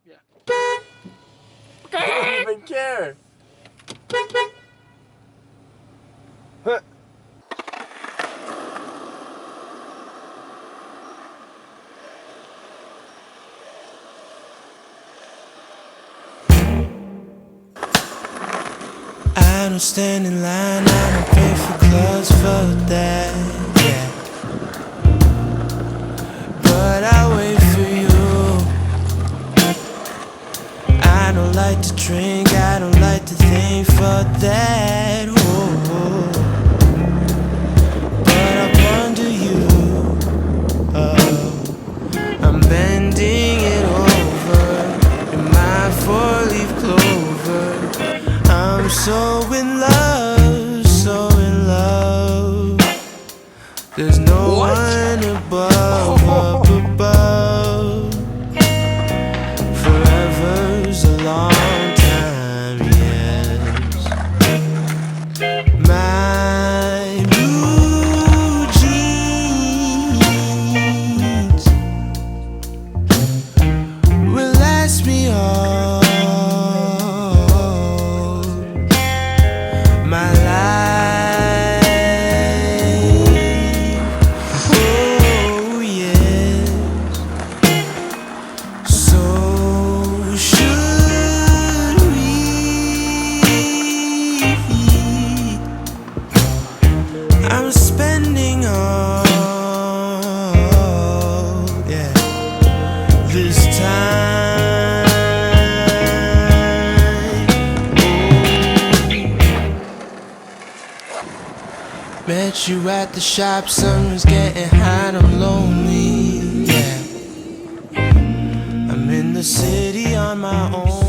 Yeah. I don't even care. Huh. I don't stand in line, I don't pay for clothes for that, yeah. But I wait for you. I don't like to drink, I don't like to think for that, oh. But I wonder you, oh. I'm bending it over in my four-leaf clover. I'm so in love, so in love. There's no What? one above, up above. Forever's a long time, yes. My blue jeans will last me all my life. Oh yes. So should we? I'm spending all, yeah, this time. Met you at the shop, sun was getting hot, I'm lonely, yeah. I'm in the city on my own.